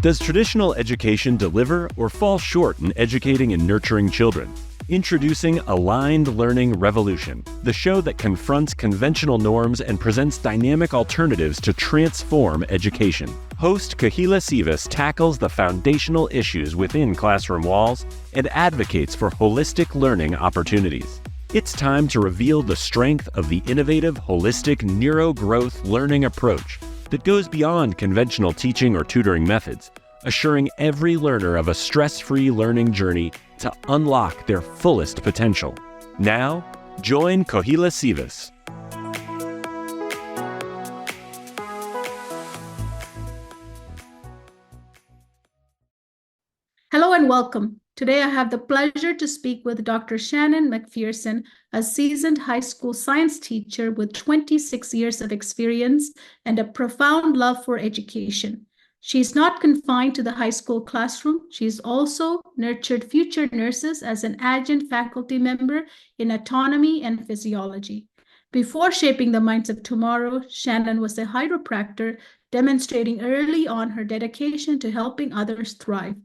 Does traditional education deliver or fall short in educating and nurturing children? Introducing Aligned Learning Revolution, the show that confronts conventional norms and presents dynamic alternatives to transform education. Host Kahila Sivas tackles the foundational issues within classroom walls and advocates for holistic learning opportunities. It's time to reveal the strength of the innovative, holistic neurogrowth learning approach that goes beyond conventional teaching or tutoring methods, assuring every learner of a stress-free learning journey to unlock their fullest potential. Now, join Kahila Sivas. Hello and welcome. Today I have the pleasure to speak with Dr. Shannon McPherson, a seasoned high school science teacher with 26 years of experience and a profound love for education. She's not confined to the high school classroom. She's also nurtured future nurses as an adjunct faculty member in anatomy and physiology. Before shaping the minds of tomorrow, Shannon was a chiropractor, demonstrating early on her dedication to helping others thrive.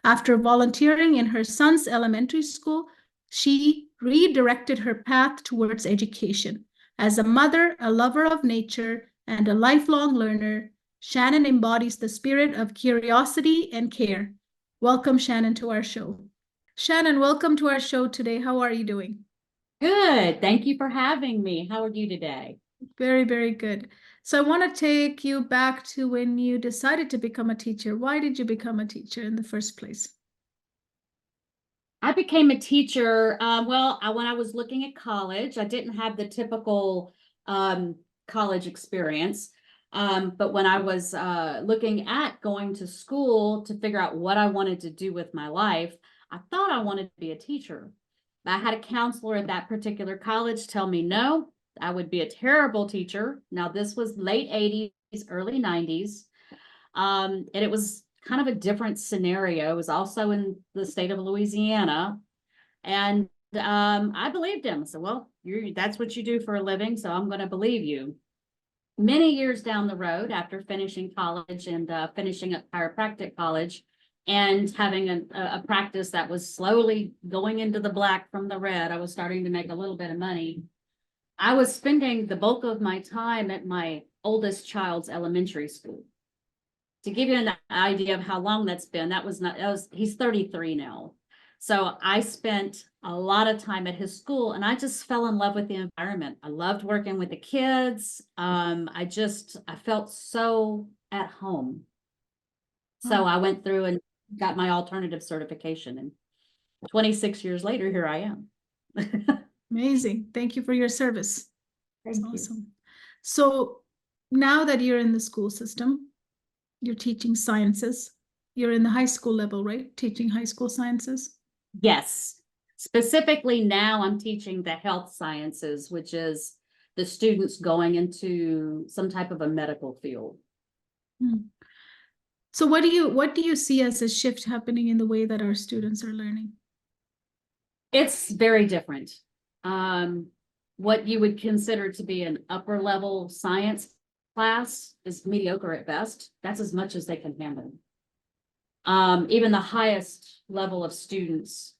After volunteering in her son's elementary school, she redirected her path towards education. As a mother, a lover of nature, and a lifelong learner, Shannon embodies the spirit of curiosity and care. Welcome, Shannon, to our show. Shannon, welcome to our show today. How are you doing? Good. Thank you for having me. How are you today? Very, very good. So I want to take you back to when you decided to become a teacher. Why did you become a teacher in the first place? I became a teacher. When I was looking at college, I didn't have the typical college experience. But when I was looking at going to school to figure out what I wanted to do with my life, I thought I wanted to be a teacher. I had a counselor at that particular college tell me, no, I would be a terrible teacher. Now, this was late 80s, early 90s. And it was kind of a different scenario. It was also in the state of Louisiana. And I believed him. I said, well, that's what you do for a living, so I'm going to believe you. Many years down the road, after finishing college and finishing up chiropractic college and having a practice that was slowly going into the black from the red, I was starting to make a little bit of money. I was spending the bulk of my time at my oldest child's elementary school. To give you an idea of how long that's been, he's 33 now. So I spent a lot of time at his school and I just fell in love with the environment. I loved working with the kids. I felt so at home. So I went through and got my alternative certification, and 26 years later, here I am. Amazing. Thank you for your service. That's awesome. So now that you're in the school system, you're teaching sciences. You're in the high school level, right? Teaching high school sciences? Yes. Specifically now I'm teaching the health sciences, which is the students going into some type of a medical field. So what do you see as a shift happening in the way that our students are learning? It's very different. What you would consider to be an upper level science class is mediocre at best. That's as much as they can handle. Even the highest level of students,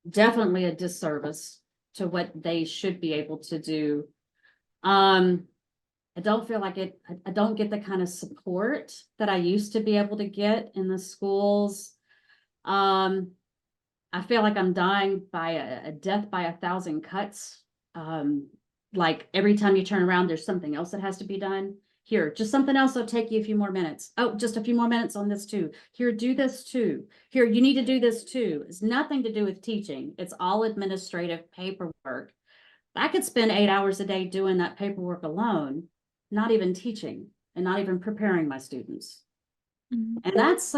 definitely a disservice to what they should be able to do. I don't feel like I don't get the kind of support that I used to be able to get in the schools. I feel like I'm dying by a death by 1,000 cuts. Like every time you turn around, there's something else that has to be done. Here, just something else will take you a few more minutes. Oh, just a few more minutes on this too. Here, do this too. Here, you need to do this too. It's nothing to do with teaching. It's all administrative paperwork. I could spend 8 hours a day doing that paperwork alone, not even teaching and not even preparing my students. And that's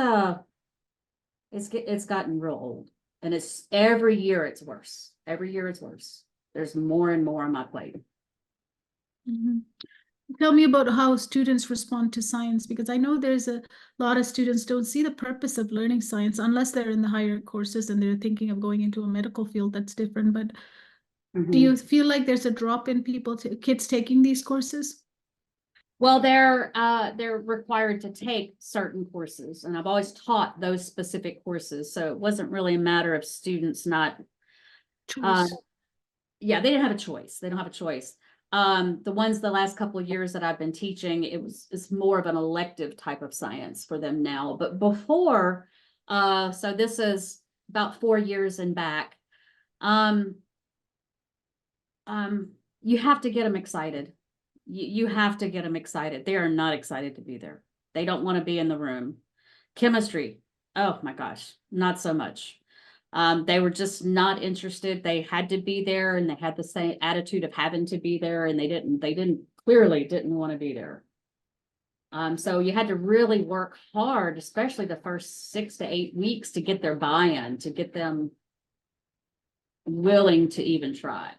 it's gotten real old, and it's every year it's worse. Every year it's worse. There's more and more on my plate. Tell me about how students respond to science, because I know there's a lot of students don't see the purpose of learning science unless they're in the higher courses and they're thinking of going into a medical field. That's different. But do you feel like there's a drop in kids taking these courses? Well, they're required to take certain courses, and I've always taught those specific courses, so it wasn't really a matter of students not. Choice. Yeah, they didn't have a choice. They don't have a choice. The ones the last couple of years that I've been teaching, it's more of an elective type of science for them now. But before, so this is about 4 years and back. Um, you have to get them excited. You have to get them excited. They are not excited to be there. They don't want to be in the room. Chemistry, oh my gosh, not so much. They were just not interested. They had to be there, and they had the same attitude of having to be there, and they clearly didn't want to be there. So you had to really work hard, especially the first 6 to 8 weeks, to get their buy-in, to get them willing to even try.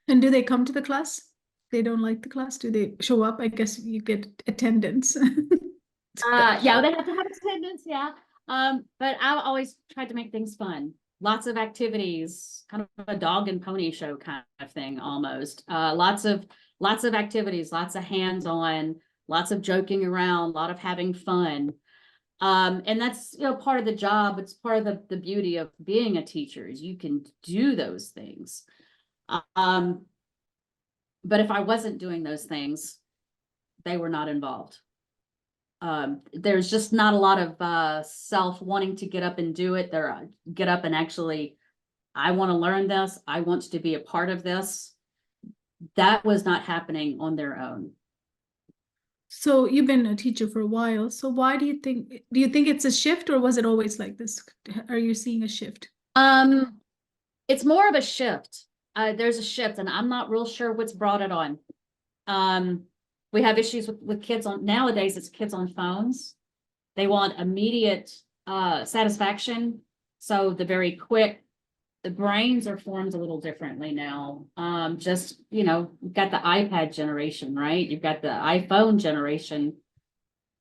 And do they come to the class? They don't like the class? Do they show up? I guess you get attendance. Yeah, they have to have attendance, yeah. But I always tried to make things fun. Lots of activities, kind of a dog and pony show kind of thing almost. Lots of activities, lots of hands-on, lots of joking around, a lot of having fun. And that's, part of the job. It's part of the beauty of being a teacher is you can do those things. But if I wasn't doing those things, they were not involved. There's just not a lot of self wanting to get up and do it. Get up and actually, I want to learn this. I want to be a part of this. That was not happening on their own. So you've been a teacher for a while. So why do you think it's a shift, or was it always like this? Are you seeing a shift? It's more of a shift. There's a shift, and I'm not real sure what's brought it on. We have issues with kids nowadays, it's kids on phones. They want immediate satisfaction. So the brains are formed a little differently now. You've got the iPad generation, right? You've got the iPhone generation.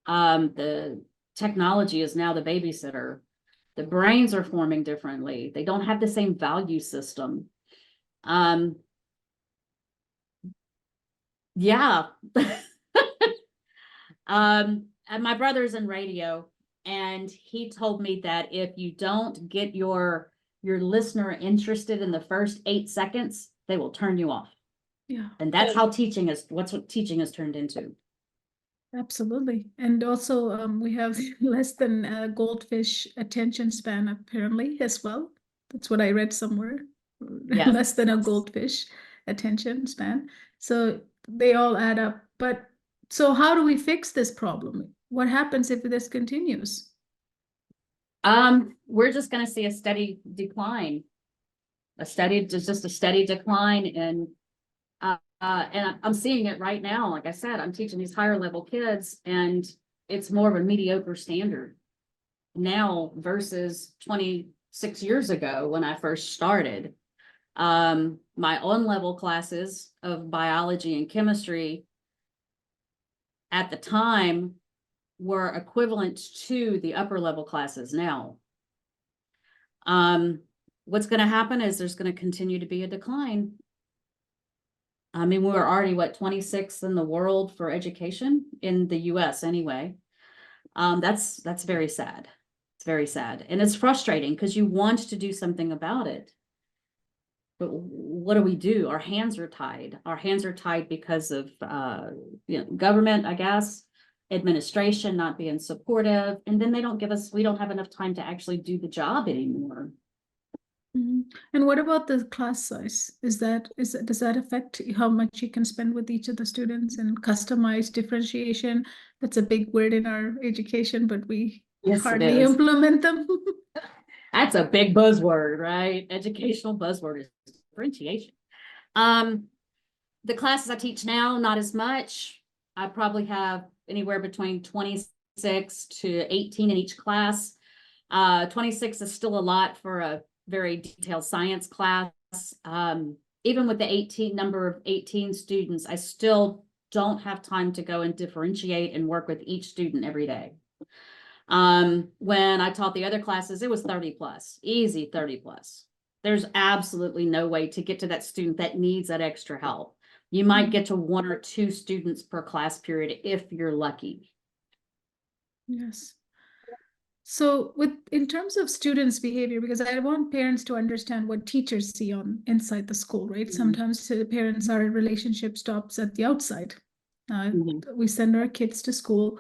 The technology is now the babysitter. The brains are forming differently. They don't have the same value system. Yeah. And my brother's in radio, and he told me that if you don't get your listener interested in the first 8 seconds, they will turn you off. Yeah. And that's how teaching is, what teaching has turned into. Absolutely. And also we have less than a goldfish attention span apparently as well. That's what I read somewhere. Yes. Less than a goldfish attention span. So they all add up. But so how do we fix this problem? What happens if this continues? We're just going to see a steady decline. Just a steady decline. And I'm seeing it right now. Like I said, I'm teaching these higher level kids, and it's more of a mediocre standard now versus 26 years ago when I first started. My on-level classes of biology and chemistry at the time were equivalent to the upper level classes now. What's going to happen is there's going to continue to be a decline. I mean, we're already 26th in the world for education in the US anyway. That's very sad. It's very sad. And it's frustrating because you want to do something about it. But what do? Our hands are tied. Our hands are tied because of government, I guess, administration not being supportive, and then we don't have enough time to actually do the job anymore. Mm-hmm. And what about the class size? Does that affect how much you can spend with each of the students, and customized differentiation? That's a big word in our education, but we hardly implement them. That's a big buzzword, right? Educational buzzword is differentiation. The classes I teach now, not as much. I probably have anywhere between 26 to 18 in each class. 26 is still a lot for a very detailed science class. Even with the number of 18 students, I still don't have time to go and differentiate and work with each student every day. When I taught the other classes, it was 30 plus, easy 30 plus. There's absolutely no way to get to that student that needs that extra help. You might get to 1 or 2 students per class period if you're lucky. Yes. So in terms of students' behavior, because I want parents to understand what teachers see on inside the school, right? Mhm. Sometimes the parents, our relationship stops at the outside. Mhm. We send our kids to school.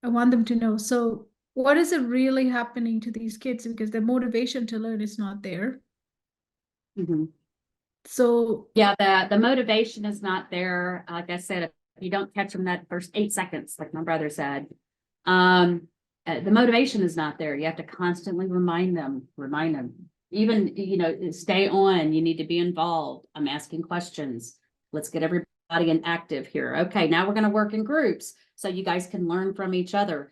I want them to know. So what is it really happening to these kids? Because their motivation to learn is not there. Mhm. So Yeah, the motivation is not there. Like I said, if you don't catch them that first 8 seconds, like my brother said, the motivation is not there. You have to constantly remind them. Even, stay on. You need to be involved. I'm asking questions. Let's get everybody active here. Okay, now we're going to work in groups so you guys can learn from each other.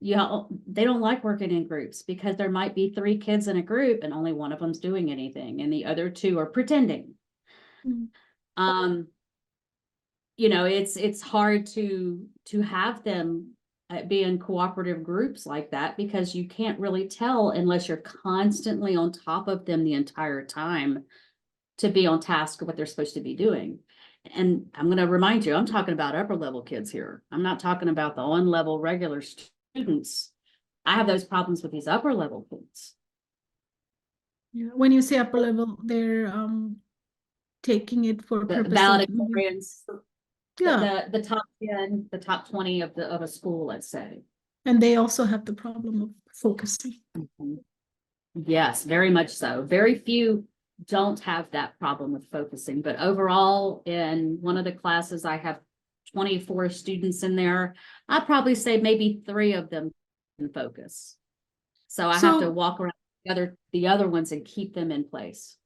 They don't like working in groups because there might be 3 kids in a group and only one of them's doing anything and the other 2 are pretending. mm, It's hard to have them be in cooperative groups like that because you can't really tell unless you're constantly on top of them the entire time to be on task of what they're supposed to be doing. And I'm going to remind you, I'm talking about upper level kids here. I'm not talking about the on level regular students. I have those problems with these upper level kids. yeah, when you say upper level, they're taking it for The purpose of valedictorians, yeah, the top 10, the top 20 of a school, let's say. and they also have the problem of focusing. Mhm. Yes, very much so. Very few don't have that problem with focusing, but overall, in one of the classes, I have 24 students in there. I'd probably say maybe 3 of them can focus. So I have to So walk around the other ones and keep them in place.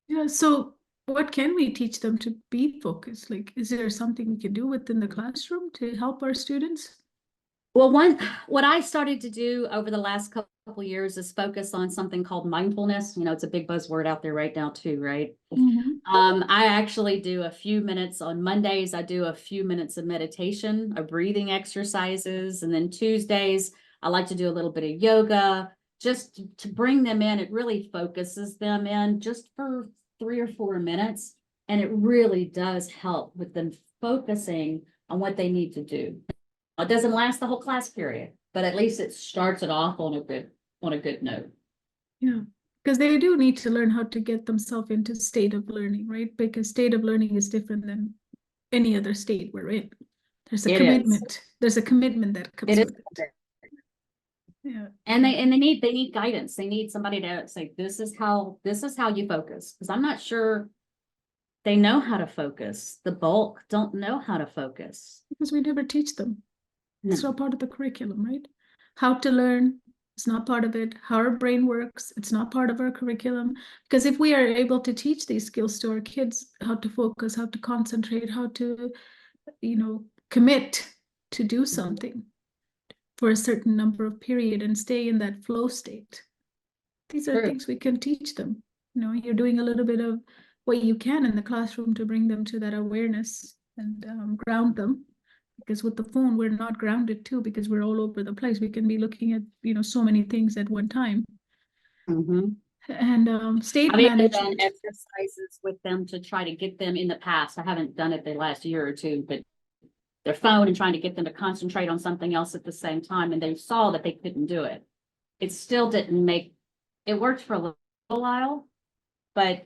yeah, so what can we teach them to be focused? Like, is there something we can do within the classroom to help our students? Well, what I started to do over the last couple of years is focus on something called mindfulness. It's a big buzzword out there right now too, right? Mhm. I actually do a few minutes on Mondays. I do a few minutes of meditation, of breathing exercises. And then Tuesdays, I like to do a little bit of yoga just to bring them in. It really focuses them in just for 3 or 4 minutes. And it really does help with them focusing on what they need to do. It doesn't last the whole class period, but at least it starts it off on a good note. Yeah, because they do need to learn how to get themselves into state of learning, right? Because state of learning is different than any other state we're in. There's a It is. commitment. There's a commitment that comes It with is. it. Yeah. And they need guidance. They need somebody to say, this is how you focus. Because I'm not sure they know how to focus. The bulk don't know how to focus. Because we never teach them. It's No. not part of the curriculum, right? How to learn, it's not part of it. How our brain works, it's not part of our curriculum. Because if we are able to teach these skills to our kids, how to focus, how to concentrate, how to, commit to do something for a certain number of period and stay in that flow state. These are True. things we can teach them. You're doing a little bit of what you can in the classroom to bring them to that awareness and ground them. Because with the phone, we're not grounded too, because we're all over the place. We can be looking at, so many things at one time. Mm-hmm. And state I've even done management. exercises with them to try to get them in the past. I haven't done it the last year or two, but their phone and trying to get them to concentrate on something else at the same time. And they saw that they couldn't do it. It still didn't it worked for a little while, but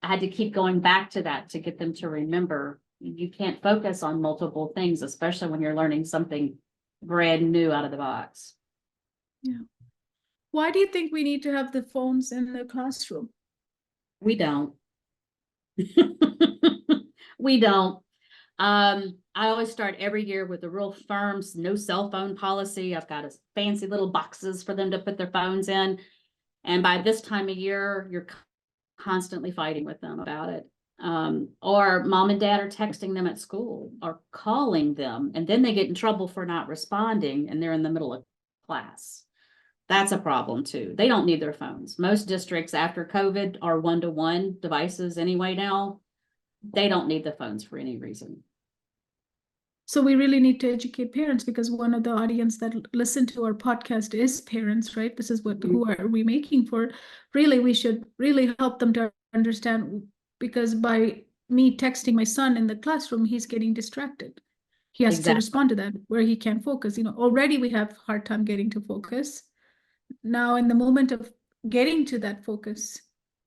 I had to keep going back to that to get them to remember you can't focus on multiple things, especially when you're learning something brand new out of the box. Yeah. Why do you think we need to have the phones in the classroom? We don't. We don't. I always start every year with a real firm no cell phone policy. I've got a fancy little boxes for them to put their phones in. And by this time of year, you're constantly fighting with them about it. Or mom and dad are texting them at school or calling them, and then they get in trouble for not responding and they're in the middle of class. That's a problem too. They don't need their phones. Most districts after COVID are 1-to-1 devices anyway now. They don't need the phones for any reason. So we really need to educate parents, because one of the audience that listen to our podcast is parents, right? This is who are we making for? Really, we should really help them to understand, because by me texting my son in the classroom, he's getting distracted. He has to Exactly. respond to that where he can't focus. Already we have a hard time getting to focus. Now, in the moment of getting to that focus,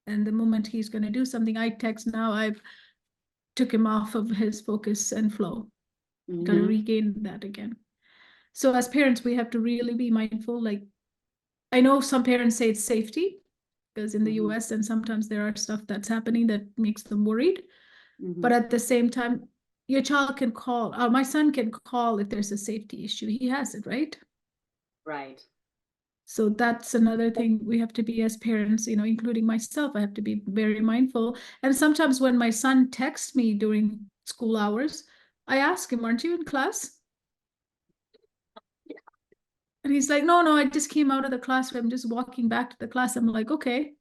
and the moment he's going to do something, I text now, I've took him off of his focus and flow. Got to regain that again. So as parents, we have to really be mindful. Like, I know some parents say it's safety, because in the US, and sometimes there are stuff that's happening that makes them worried. But at the same time, your child can call, my son can call if there's a safety issue. He has it, right? Right. So that's another thing we have to be as parents, including myself. I have to be very mindful. And sometimes when my son texts me during school hours, I ask him, aren't you in class? And he's like, no, I just came out of the classroom. I'm just walking back to the class. I'm like, okay.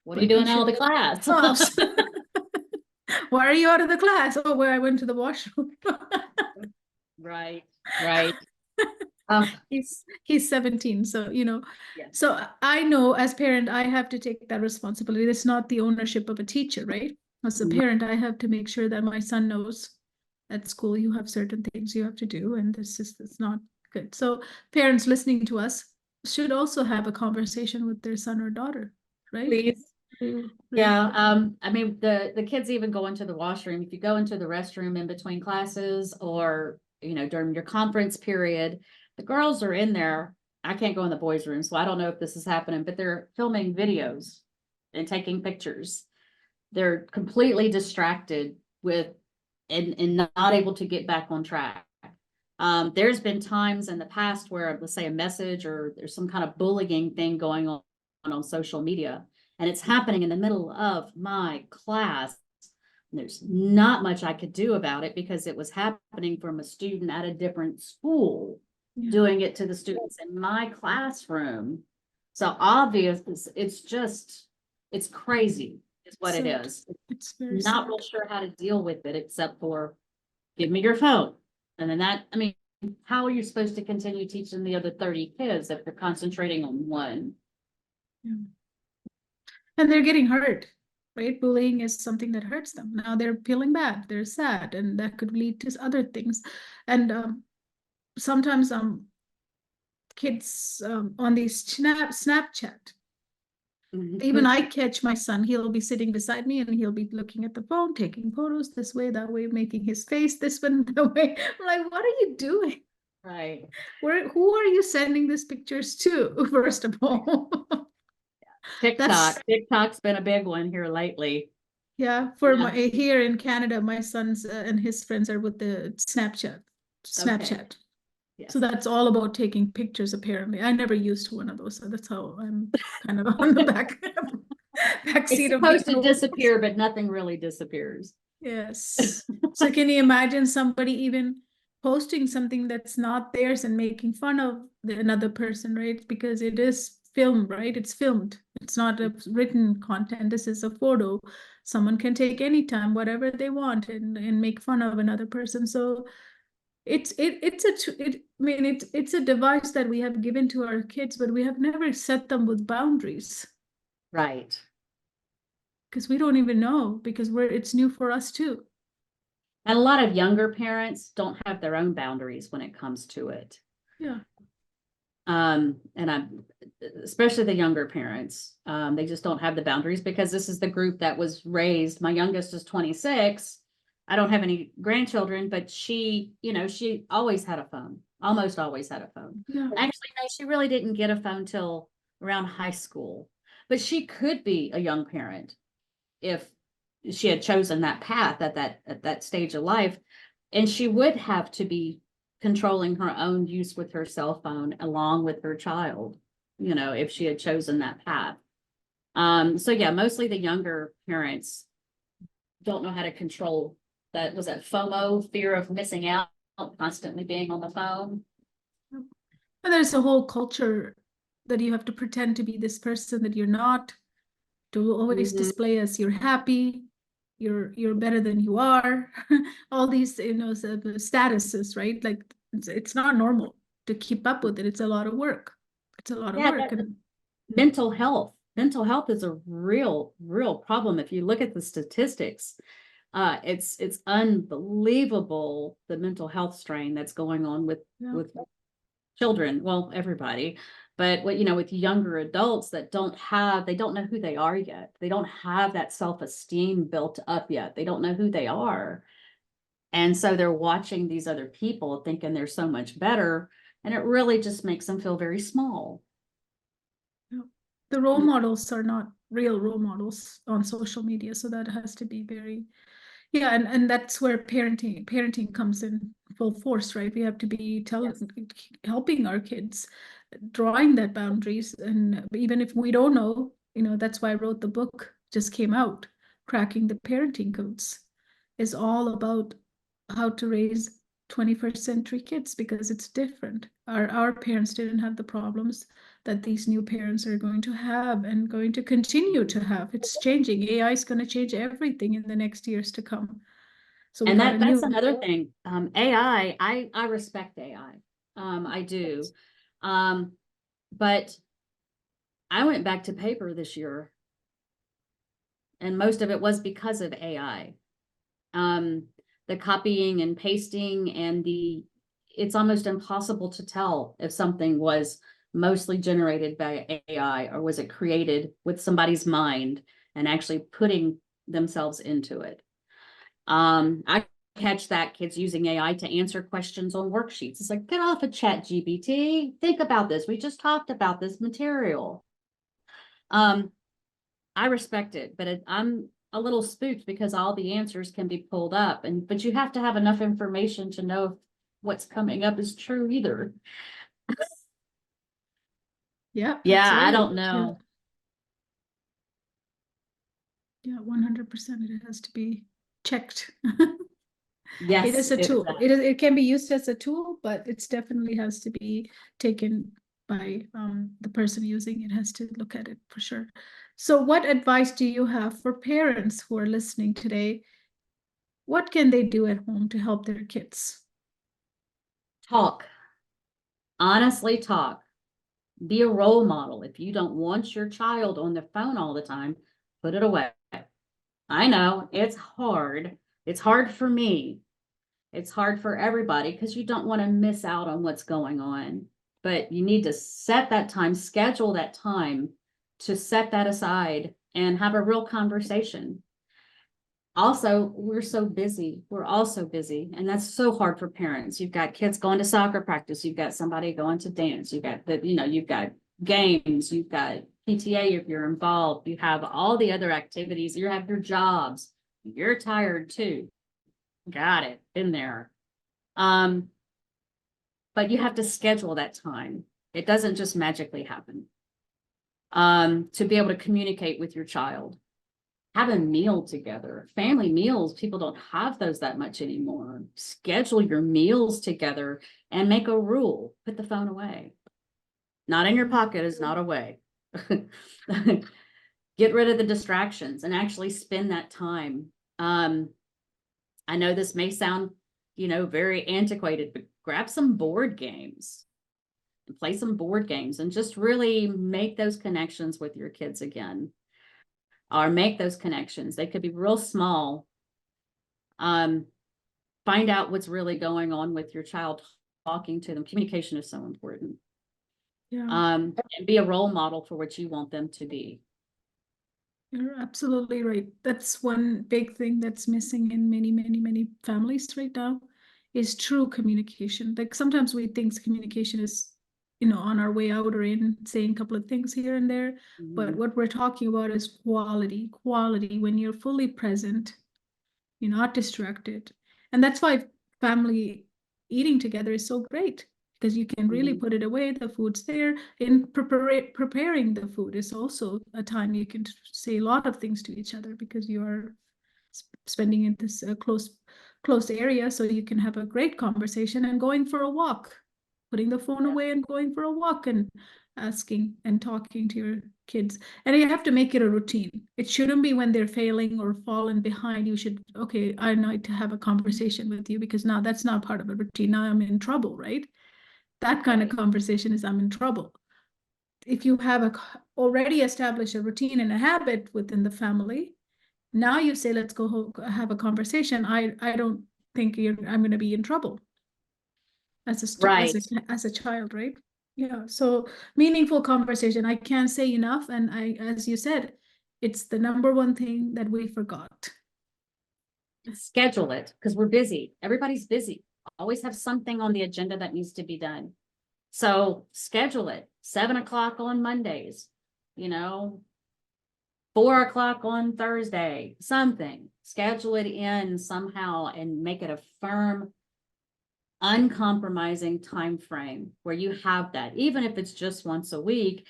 What are you doing out of the class? Why are you out of the class? Oh, where I went to the washroom. Right. He's 17, so Yeah. so I know as parent I have to take that responsibility. It's not the ownership of a teacher, right? As a parent, I have to make sure that my son knows at school you have certain things you have to do, and it's not good. So parents listening to us should also have a conversation with their son or daughter, right? Please. Yeah, I mean, the kids even go into the washroom. If you go into the restroom in between classes or, during your conference period, the girls are in there. I can't go in the boys' room, so I don't know if this is happening, but they're filming videos and taking pictures. They're completely distracted and not able to get back on track. There's been times in the past where, let's say, a message or there's some kind of bullying thing going on social media, and it's happening in the middle of my class. There's not much I could do about it because it was happening from a student at a different school doing it to the students in my classroom. So obvious, it's crazy is what it is. It's very not real sure how to deal with it except for give me your phone. And then how are you supposed to continue teaching the other 30 kids if they're concentrating on one? Yeah. And they're getting hurt, right? Bullying is something that hurts them. Now they're feeling bad, they're sad, and that could lead to other things. And sometimes kids on these Snapchat, even I catch my son, he'll be sitting beside me and he'll be looking at the phone, taking photos this way, that way, making his face this one, that way. I'm like, what are you doing? Right. Who are you sending these pictures to, first of all? TikTok's been a big one here lately. Yeah, here in Canada, my sons and his friends are with the Snapchat. Okay. Yes. So that's all about taking pictures, apparently. I never used one of those, so that's how I'm kind of on the back seat of it's supposed to disappear, but nothing really disappears. Yes. So can you imagine somebody even posting something that's not theirs and making fun of another person, right? Because it is filmed, right? It's filmed. It's not a written content. This is a photo. Someone can take anytime, whatever they want, and make fun of another person. So it's a device that we have given to our kids, but we have never set them with boundaries. Right. Because we don't even know, because it's new for us too. And a lot of younger parents don't have their own boundaries when it comes to it. Yeah. And especially the younger parents, they just don't have the boundaries because this is the group that was raised. My youngest is 26. I don't have any grandchildren, but she always had a phone, almost always had a phone. Yeah. Actually, no, she really didn't get a phone till around high school, but she could be a young parent if she had chosen that path at that stage of life, and she would have to be controlling her own use with her cell phone along with her child, if she had chosen that path. So yeah, mostly the younger parents don't know how to control that. Was that FOMO, fear of missing out, constantly being on the phone? And there's a whole culture that you have to pretend to be this person that you're not, to always display as you're happy, you're better than you are. All these statuses, right? Like it's not normal to keep up with it. It's a lot of work. It's a lot of work. And mental health is a real problem. If you look at the statistics, It's unbelievable the mental health strain that's going on with children, well, everybody, but with younger adults that they don't know who they are yet. They don't have that self-esteem built up yet. They don't know who they are. And so they're watching these other people thinking they're so much better. And it really just makes them feel very small. The role models are not real role models on social media. So that has to be very, and that's where parenting comes in full force, right? We have to be helping our kids, drawing that boundaries. And even if we don't know, that's why I wrote the book, just came out, Cracking the Parenting Codes, is all about how to raise 21st century kids, because it's different. Our parents didn't have the problems that these new parents are going to have and going to continue to have. It's changing. AI is going to change everything in the next years to come. So and that's another thing. AI, I respect AI. I do. But I went back to paper this year, and most of it was because of AI. The copying and pasting and it's almost impossible to tell if something was mostly generated by AI or was it created with somebody's mind and actually putting themselves into it. I catch that kids using AI to answer questions on worksheets. It's like, get off of ChatGPT. Think about this. We just talked about this material. I respect it, but I'm a little spooked because all the answers can be pulled up, but you have to have enough information to know if what's coming up is true either. Yeah, I don't know. Yeah, 100%. It has to be checked. Yes, it is a tool. It can be used as a tool, but it definitely has to be taken by the person using it. Has to look at it for sure. So what advice do you have for parents who are listening today? What can they do at home to help their kids? Talk. Honestly, talk. Be a role model. If you don't want your child on the phone all the time, put it away. I know it's hard. It's hard for me. It's hard for everybody because you don't want to miss out on what's going on. But you need to set that time, schedule that time to set that aside and have a real conversation. Also, we're so busy. We're all so busy. And that's so hard for parents. You've got kids going to soccer practice. You've got somebody going to dance. You've got you've got games. You've got PTA if you're involved. You have all the other activities. You have your jobs. You're tired too. Got it. In there. But you have to schedule that time. It doesn't just magically happen. To be able to communicate with your child. Have a meal together. Family meals, people don't have those that much anymore. Schedule your meals together and make a rule. Put the phone away. Not in your pocket is not away. Get rid of the distractions and actually spend that time. I know this may sound, very antiquated, but grab some board games. Play some board games and just really make those connections with your kids again. Or make those connections. They could be real small. Find out what's really going on with your child, talking to them. Communication is so important. Yeah. And be a role model for what you want them to be. You're absolutely right. That's one big thing that's missing in many, many, many families right now is true communication. Like sometimes we think communication is, on our way out or in, saying a couple of things here and there. But what we're talking about is quality when you're fully present, you're not distracted. And that's why family eating together is so great, because you can really put it away. The food's there. In preparing the food is also a time you can say a lot of things to each other because you are spending in this close area, so you can have a great conversation. And going for a walk, putting the phone away and going for a walk and asking and talking to your kids. And you have to make it a routine. It shouldn't be when they're failing or falling behind. You should, okay, I need to have a conversation with you because now that's not part of a routine. Now I'm in trouble, right? That kind of conversation is I'm in trouble. If you have already established a routine and a habit within the family, Now you say, let's go have a conversation. I don't think I'm going to be in trouble as Right. as a child, right? Yeah. So meaningful conversation. I can't say enough. And as you said, it's the number one thing that we forgot. Schedule it because we're busy. Everybody's busy. Always have something on the agenda that needs to be done. So schedule it. 7 o'clock on Mondays, 4 o'clock on Thursday, something. Schedule it in somehow and make it a firm, uncompromising time frame where you have that, even if it's just once a week,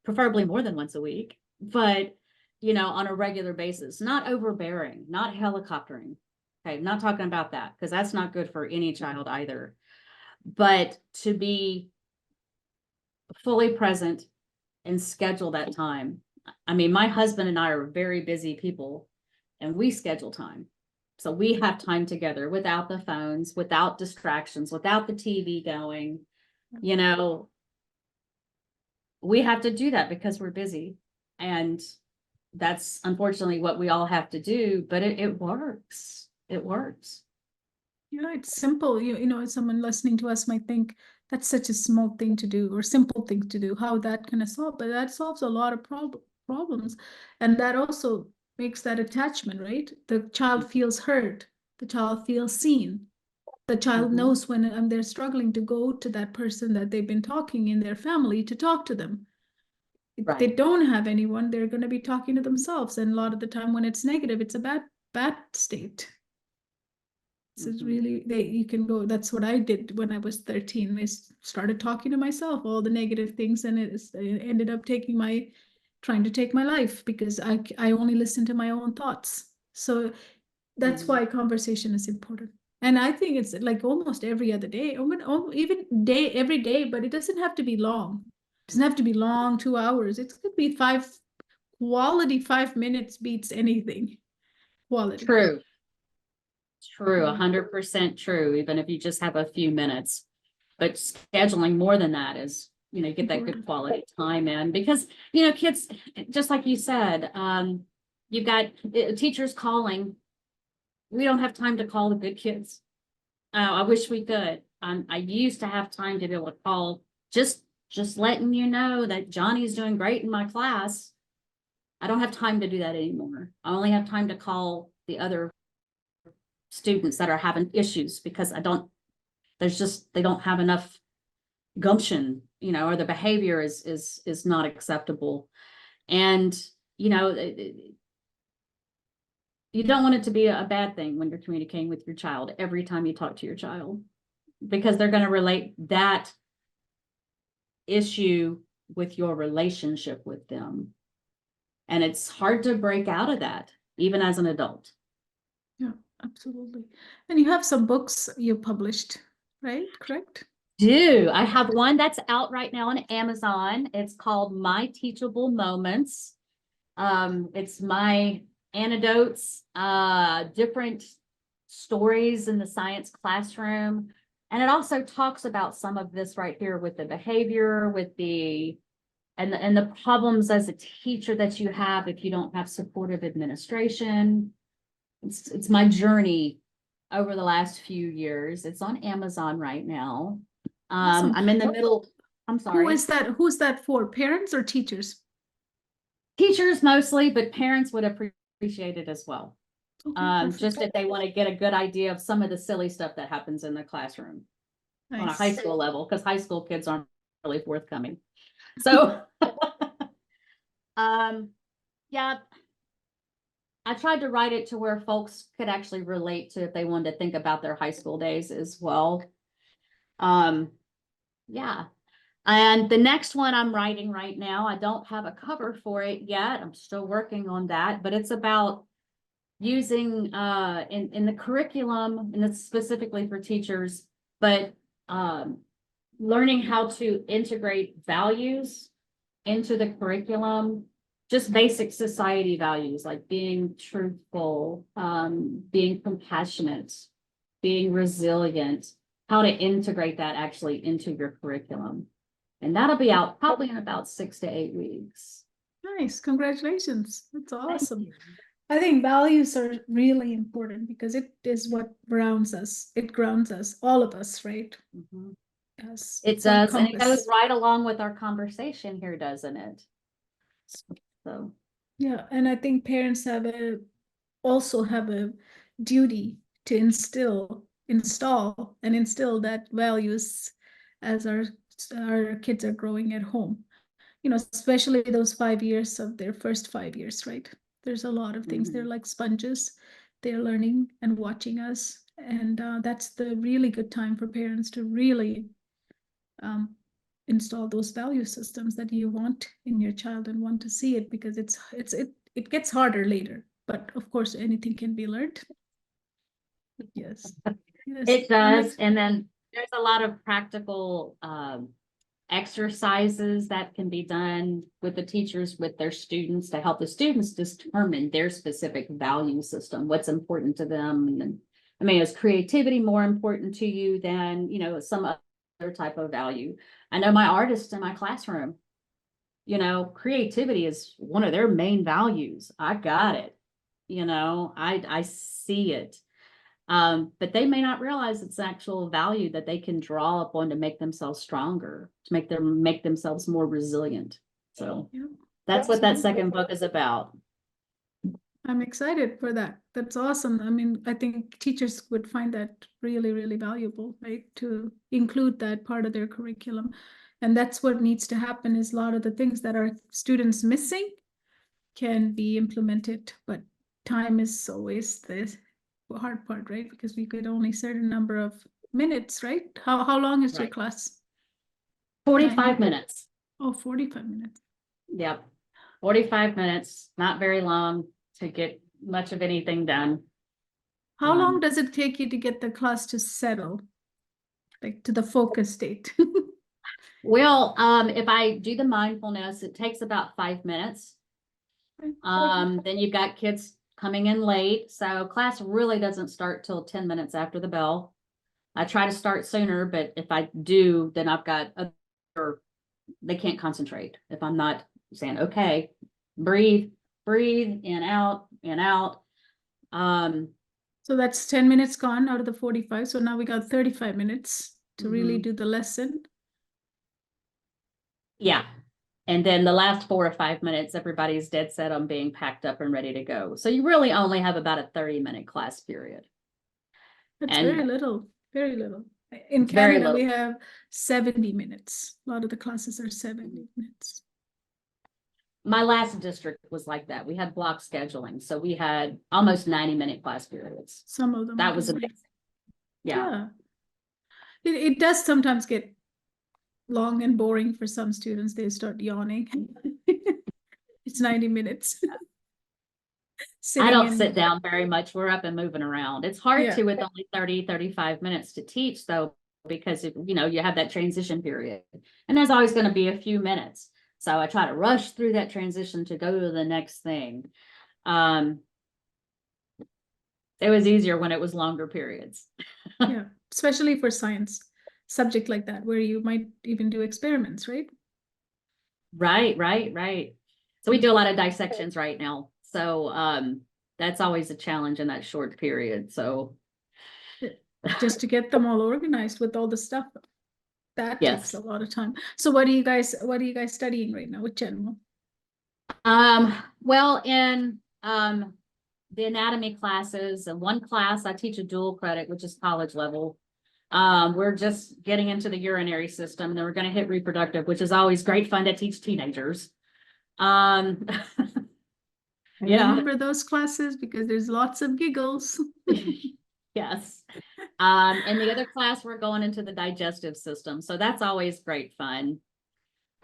preferably more than once a week, but on a regular basis, not overbearing, not helicoptering. Okay, I'm not talking about that because that's not good for any child either. But to be fully present and schedule that time. I mean, my husband and I are very busy people and we schedule time. So we have time together without the phones, without distractions, without the TV going, we have to do that because we're busy. And that's unfortunately what we all have to do, but it works. It works. Yeah, it's simple. Someone listening to us might think that's such a small thing to do or simple thing to do. How that can solve, but that solves a lot of problems, and that also makes that attachment, right? The child feels heard. The child feels seen. The child knows when they're struggling to go to that person that they've been talking in their family to talk to them. If they don't have anyone, they're going to be talking to themselves, and a lot of the time when it's negative, it's a bad state. So it's really, you can go, that's what I did when I was 13. I started talking to myself, all the negative things, and it ended up trying to take my life because I only listened to my own thoughts. So that's why conversation is important. And I think it's like almost every other day, or even every day, but it doesn't have to be long. It doesn't have to be long, 2 hours. It could be quality 5 minutes beats anything. Quality. True. 100% true, even if you just have a few minutes. But scheduling more than that is, get that good quality time in because, kids, just like you said, you've got teachers calling. We don't have time to call the good kids. I wish we could. I used to have time to be able to call, just letting you know that Johnny's doing great in my class. I don't have time to do that anymore. I only have time to call the other students that are having issues because they don't have enough gumption, or the behavior is not acceptable. And, you don't want it to be a bad thing when you're communicating with your child every time you talk to your child, because they're going to relate that issue with your relationship with them. And it's hard to break out of that, even as an adult. Yeah, absolutely. And you have some books you published, right? Correct? I have one that's out right now on Amazon. It's called My Teachable Moments. It's my anecdotes, different stories in the science classroom. And it also talks about some of this right here with the behavior, with and the problems as a teacher that you have if you don't have supportive administration. It's my journey over the last few years. It's on Amazon right now. Awesome. I'm in the middle. I'm sorry. Who's that for? Parents or teachers? Teachers mostly, but parents would appreciate it as well. Okay, just if they want to get a good idea of some of the silly stuff that happens in the classroom on a high school level, because high school kids aren't really forthcoming. So, yeah, I tried to write it to where folks could actually relate to if they wanted to think about their high school days as well. Yeah. And the next one I'm writing right now, I don't have a cover for it yet. I'm still working on that, but it's about using in the curriculum, and it's specifically for teachers, but learning how to integrate values into the curriculum, just basic society values like being truthful, being compassionate, being resilient, how to integrate that actually into your curriculum. And that'll be out probably in about 6 to 8 weeks. Nice. Congratulations. That's awesome. I think values are really important because it is what grounds us. It grounds us, all of us, right? Mhm. Yes. It It's our does, and it goes compass. right along with our conversation here, doesn't it? So, Yeah, and I think parents also have a duty to install and instill that values as our kids are growing at home. Especially those 5 years of their first 5 years, right? There's a lot of things. They're mhm. like sponges. They're learning and watching us. And that's the really good time for parents to really um, install those value systems that you want in your child and want to see it, because it gets harder later. But of course, anything can be learned. Yes. Yes. It does, and then there's a lot of practical exercises that can be done with the teachers, with their students, to help the students determine their specific value system, what's important to them. And then, I mean, is creativity more important to you than, some other type of value? I know my artists in my classroom, creativity is one of their main values. I got it. I see it. But they may not realize it's actual value that they can draw upon to make themselves stronger, to make themselves more resilient. So Yeah, that's what that second book is about. I'm excited for that. That's awesome. I mean, I think teachers would find that really, really valuable, right? To include that part of their curriculum. And that's what needs to happen, is a lot of the things that our students missing can be implemented, but time is always the hard part, right? Because we get only certain number of minutes, right? How long is your Right. class? 45 minutes. Oh, 45 minutes. Yep. 45 minutes, not very long to get much of anything done. How long does it take you to get the class to settle, like to the focus state? Well, if I do the mindfulness, it takes about 5 minutes. Then you've got kids coming in late. So class really doesn't start till 10 minutes after the bell. I try to start sooner, but if I do, then I've got they can't concentrate. If I'm not saying, okay, breathe, in, out, in, out. So that's 10 minutes gone out of the 45. So now we got 35 minutes to really Mhm. do the lesson. Yeah. And then the last 4 or 5 minutes, everybody's dead set on being packed up and ready to go. So you really only have about a 30-minute class period. That's And very little, very little. In very Canada, we little. have 70 minutes. A lot of the classes are 70 minutes. My last district was like that. We had block scheduling. So we had almost 90-minute class periods. Some of them. That was amazing. Yeah. It does sometimes get long and boring for some students. They start yawning. It's 90 minutes. I don't in, sit down very much. We're up and moving around. It's hard Yeah. to with only 30, 35 minutes to teach though, because you have that transition period. And there's always going to be a few minutes. So I try to rush through that transition to go to the next thing. It was easier when it was longer periods. Yeah, especially for science subject like that, where you might even do experiments, right? Right. So we do a lot of dissections right now. So that's always a challenge in that short period. So Just to get them all organized with all the stuff, that yes. takes a lot of time. So what are you guys studying right now with general? Well, in the anatomy classes, and one class I teach a dual credit, which is college level. We're just getting into the urinary system, and then we're going to hit reproductive, which is always great fun to teach teenagers. I Yeah. remember those classes because there's lots of giggles. Yes. And the other class, we're going into the digestive system. So that's always great fun.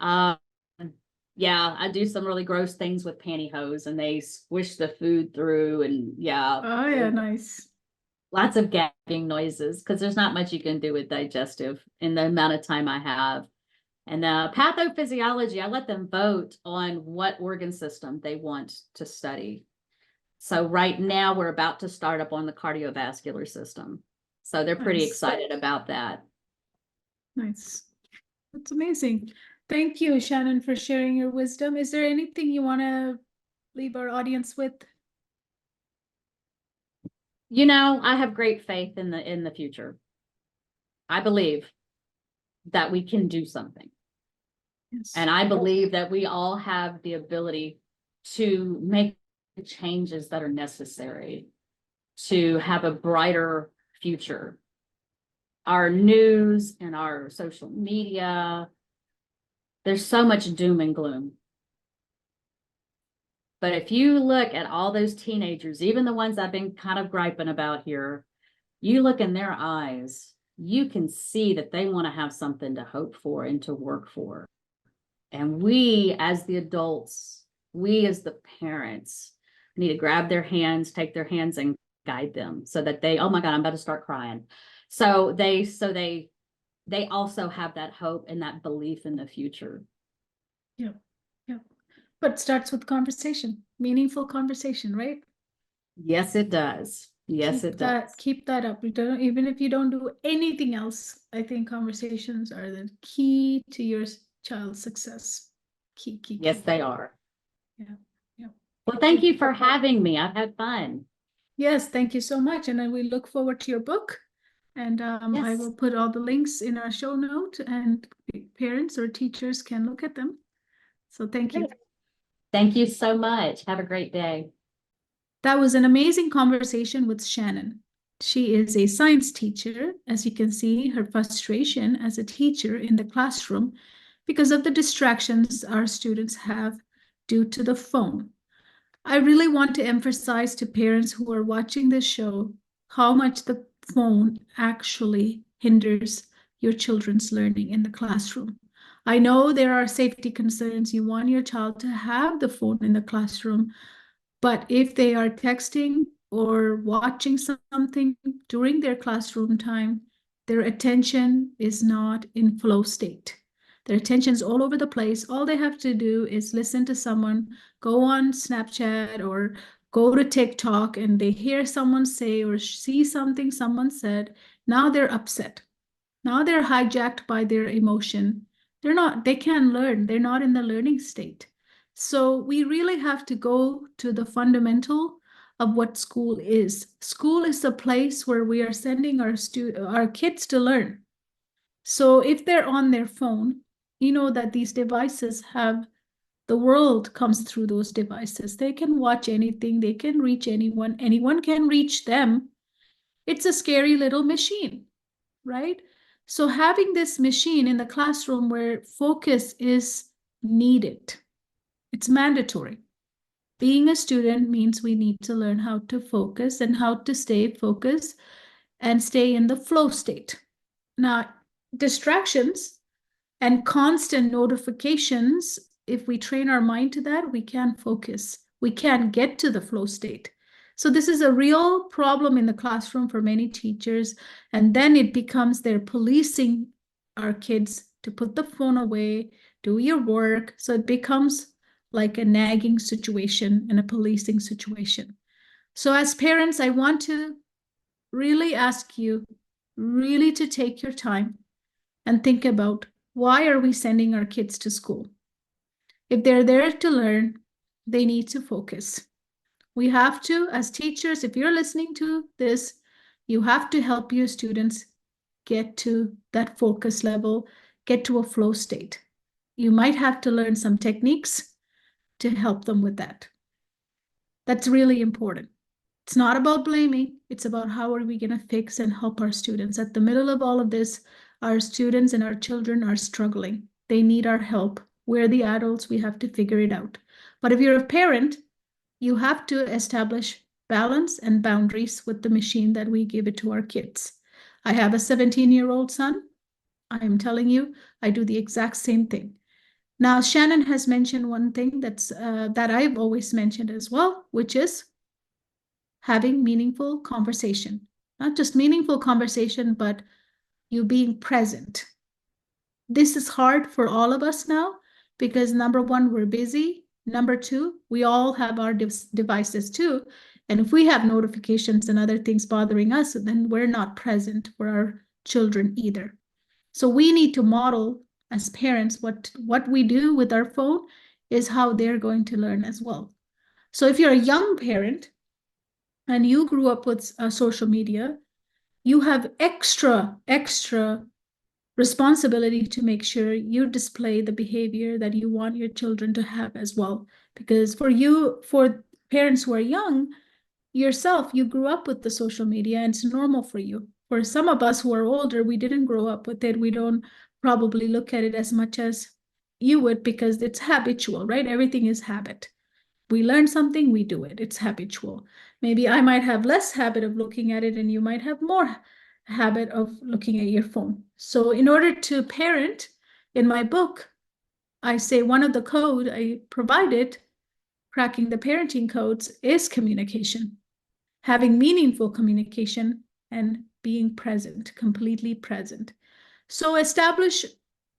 Yeah, I do some really gross things with pantyhose, and they squish the food through, and yeah. Oh yeah, nice. Lots of gagging noises, because there's not much you can do with digestive in the amount of time I have. And pathophysiology, I let them vote on what organ system they want to study. So right now we're about to start up on the cardiovascular system. So they're pretty excited about that. Nice. That's amazing. Thank you, Shannon, for sharing your wisdom. Is there anything you want to leave our audience with? You know, I have great faith in the future. I believe that we can do something. Yes. And I believe that we all have the ability to make the changes that are necessary to have a brighter future. Our news and our social media, there's so much doom and gloom. But if you look at all those teenagers, even the ones I've been kind of griping about here, you look in their eyes, you can see that they want to have something to hope for and to work for. And we, as the adults, we as the parents, need to grab their hands, take their hands and guide them so that they, oh my God, I'm about to start crying. So they also have that hope and that belief in the future. Yeah. Yeah. But it starts with conversation, meaningful conversation, right? Yes, it does. Yes, it does. Keep that up. You don't, even if you don't do anything else, I think conversations are the key to your child's success. Key. Yes, they are. Yeah. Yeah. Well, thank you for having me. I've had fun. Yes, thank you so much. And we look forward to your book. And I Yes. will put all the links in our show note, and parents or teachers can look at them. So thank you. Thank you so much. Have a great day. That was an amazing conversation with Shannon. She is a science teacher. As you can see, her frustration as a teacher in the classroom because of the distractions our students have due to the phone. I really want to emphasize to parents who are watching this show how much the phone actually hinders your children's learning in the classroom. I know there are safety concerns. You want your child to have the phone in the classroom, but if they are texting or watching something during their classroom time, their attention is not in flow state. Their attention's all over the place. All they have to do is listen to someone, go on Snapchat or go to TikTok, and they hear someone say or see something someone said. Now they're upset. Now they're hijacked by their emotion. They can't learn. They're not in the learning state. So we really have to go to the fundamental of what school is. School is a place where we are sending our kids to learn. So if they're on their phone, you know that these devices have the world comes through those devices. They can watch anything, they can reach anyone can reach them. It's a scary little machine, right? So having this machine in the classroom where focus is needed, it's mandatory. Being a student means we need to learn how to focus and how to stay focused and stay in the flow state. Now, distractions and constant notifications, if we train our mind to that, we can't focus. We can't get to the flow state. So this is a real problem in the classroom for many teachers. And then it becomes they're policing our kids to put the phone away, do your work. So it becomes like a nagging situation and a policing situation. So as parents, I want to really ask you really to take your time and think about, why are we sending our kids to school? If they're there to learn, they need to focus. We have to, as teachers, if you're listening to this, you have to help your students get to that focus level, get to a flow state. You might have to learn some techniques to help them with that. That's really important. It's not about blaming, it's about how are we going to fix and help our students. At the middle of all of this, our students and our children are struggling. They need our help. We're the adults, we have to figure it out. But if you're a parent, you have to establish balance and boundaries with the machine that we give it to our kids. I have a 17-year-old son. I am telling you, I do the exact same thing. Now, Shannon has mentioned one thing that I've always mentioned as well, which is having meaningful conversation. Not just meaningful conversation, but you being present. This is hard for all of us now because number one, we're busy. Number two, we all have our devices too. And if we have notifications and other things bothering us, then we're not present for our children either. So we need to model as parents what we do with our phone is how they're going to learn as well. So if you're a young parent, and you grew up with social media, you have extra responsibility to make sure you display the behavior that you want your children to have as well. Because for parents who are young, yourself, you grew up with the social media and it's normal for you. For some of us who are older, we didn't grow up with it. We don't probably look at it as much as you would because it's habitual, right? Everything is habit. We learn something, we do it. It's habitual. Maybe I might have less habit of looking at it and you might have more habit of looking at your phone. So in order to parent, in my book, I say one of the code I provided, cracking the parenting codes, is communication. Having meaningful communication and being present, completely present. So establish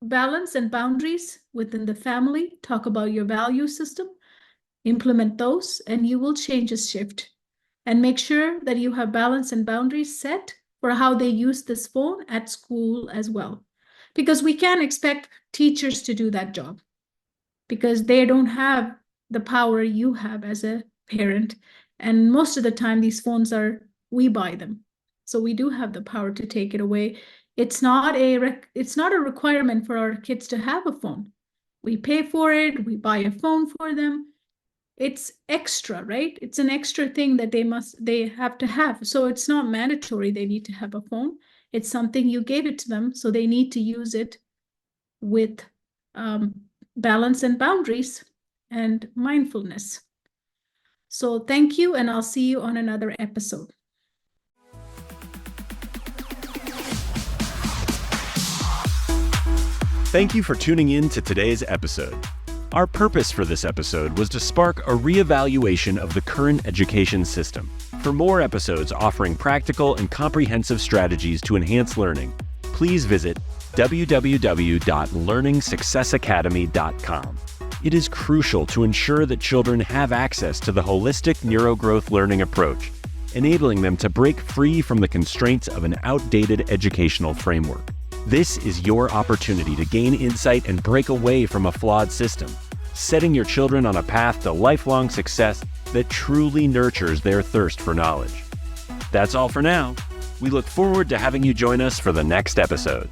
balance and boundaries within the family. Talk about your value system, implement those, and you will change a shift. And make sure that you have balance and boundaries set for how they use this phone at school as well. Because we can't expect teachers to do that job because they don't have the power you have as a parent. And most of the time, these phones we buy them. So we do have the power to take it away. It's not a requirement for our kids to have a phone. We pay for it, we buy a phone for them. It's extra, right? It's an extra thing that they have to have. So it's not mandatory they need to have a phone. It's something you gave it to them, so they need to use it with balance and boundaries and mindfulness. So thank you, and I'll see you on another episode. Thank you for tuning in to today's episode. Our purpose for this episode was to spark a reevaluation of the current education system. For more episodes offering practical and comprehensive strategies to enhance learning, please visit www.learningsuccessacademy.com. It is crucial to ensure that children have access to the holistic neurogrowth learning approach, enabling them to break free from the constraints of an outdated educational framework. This is your opportunity to gain insight and break away from a flawed system, setting your children on a path to lifelong success that truly nurtures their thirst for knowledge. That's all for now. We look forward to having you join us for the next episode.